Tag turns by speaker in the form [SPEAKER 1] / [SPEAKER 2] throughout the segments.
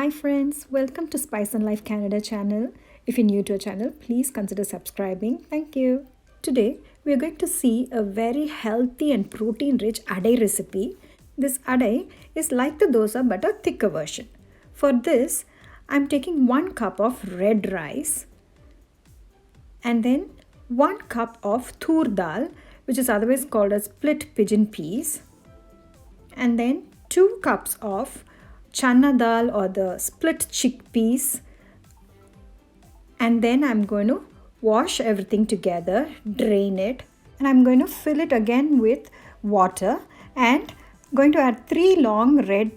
[SPEAKER 1] Hi friends, welcome to Spice and Life Canada channel. If you're new to our channel, please consider subscribing. Thank you. Today, we are going to see a very healthy and protein-rich Adai recipe. This Adai is like the dosa but a thicker version. For this, I'm taking 1 cup of red rice and then 1 cup of tur dal, which is otherwise called as split pigeon peas, and then 2 cups of chana dal or the split chickpeas, and then I'm going to wash everything together, drain it, and I'm going to fill it again with water and going to add 3 long red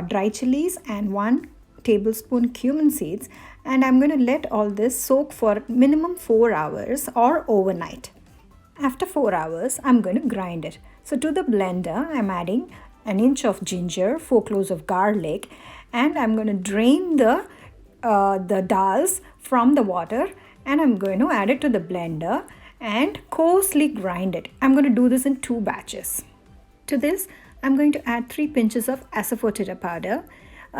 [SPEAKER 1] dry chilies and 1 tablespoon cumin seeds, and I'm going to let all this soak for minimum 4 hours or overnight. After 4 hours, I'm going to grind it. So to the blender, I'm adding an inch of ginger, 4 cloves of garlic, and I'm going to drain the dals from the water, and I'm going to add it to the blender and coarsely grind it. I'm going to do this in 2 batches. To this, I'm going to add 3 pinches of asafoetida powder.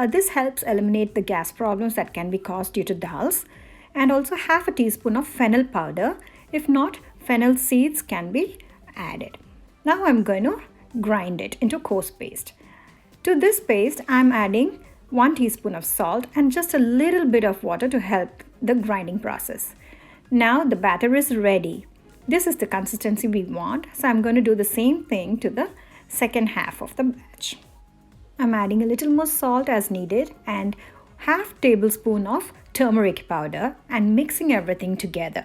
[SPEAKER 1] This helps eliminate the gas problems that can be caused due to dals, and also half a teaspoon of fennel powder. If not, fennel seeds can be added. Now I'm going to grind it into coarse paste. To this paste, I'm adding 1 teaspoon of salt and just a little bit of water to help the grinding process. Now the batter is ready. This is the consistency we want, so I'm going to do the same thing to the second half of the batch. I'm adding a little more salt as needed and half tablespoon of turmeric powder and mixing everything together.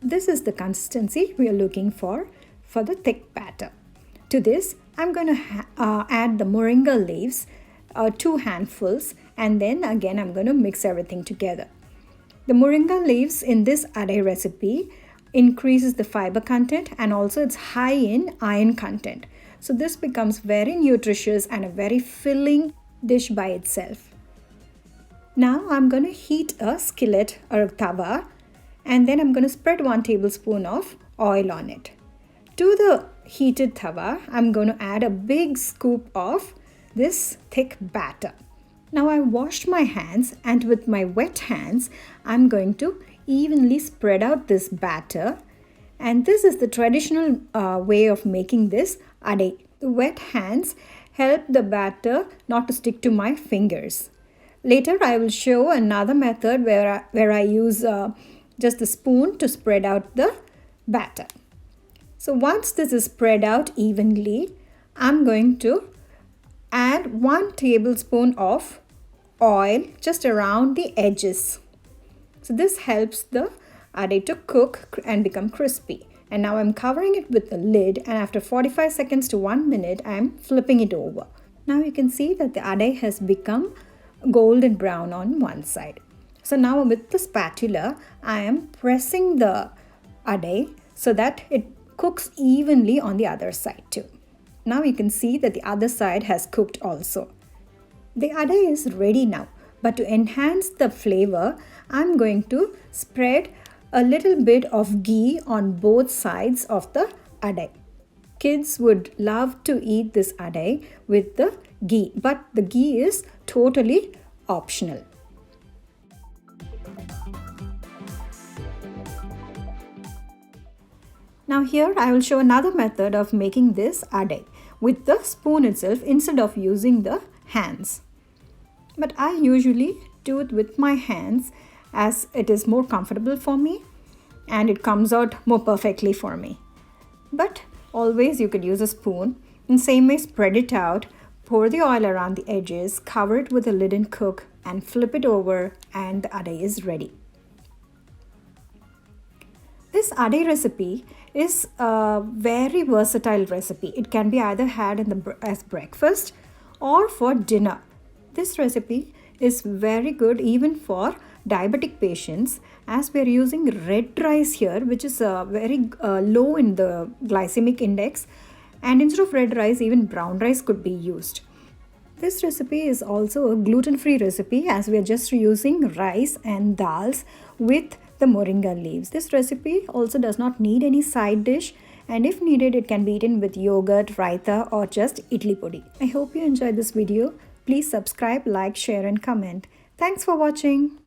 [SPEAKER 1] This is the consistency we are looking for the thick batter. To this, I'm going to add the Moringa leaves, 2 handfuls, and then again I'm going to mix everything together. The Moringa leaves in this Adai recipe increases the fiber content and also it's high in iron content. So this becomes very nutritious and a very filling dish by itself. Now I'm going to heat a skillet or a tawa, and then I'm going to spread 1 tablespoon of oil on it. To the heated tawa, I'm going to add a big scoop of this thick batter. Now I washed my hands, and with my wet hands, I'm going to evenly spread out this batter. And this is the traditional way of making this adai. The wet hands help the batter not to stick to my fingers. Later I will show another method where I use just a spoon to spread out the batter. So once this is spread out evenly, I'm going to add 1 tablespoon of oil just around the edges. So this helps the adai to cook and become crispy. And now I'm covering it with a lid, and after 45 seconds to 1 minute, I'm flipping it over. Now you can see that the adai has become golden brown on one side. So now with the spatula, I am pressing the adai so that it cooks evenly on the other side too. Now you can see that the other side has cooked also. The adai is ready now, but to enhance the flavor, I'm going to spread a little bit of ghee on both sides of the adai. Kids would love to eat this adai with the ghee, but the ghee is totally optional. Now here I will show another method of making this adai with the spoon itself instead of using the hands. But I usually do it with my hands as it is more comfortable for me and it comes out more perfectly for me. But always you could use a spoon. In the same way, spread it out, pour the oil around the edges, cover it with a lid and cook, and flip it over, and the adai is ready. This adai recipe is a very versatile recipe. It can be either had as breakfast or for dinner. This recipe is very good even for diabetic patients, as we are using red rice here, which is very low in the glycemic index, and instead of red rice, even brown rice could be used. This recipe is also a gluten-free recipe, as we are just using rice and dals with the moringa leaves. This recipe also does not need any side dish, and if needed, it can be eaten with yogurt, raita, or just idli podi. I hope you enjoyed this video. Please subscribe, like, share, and comment. Thanks for watching.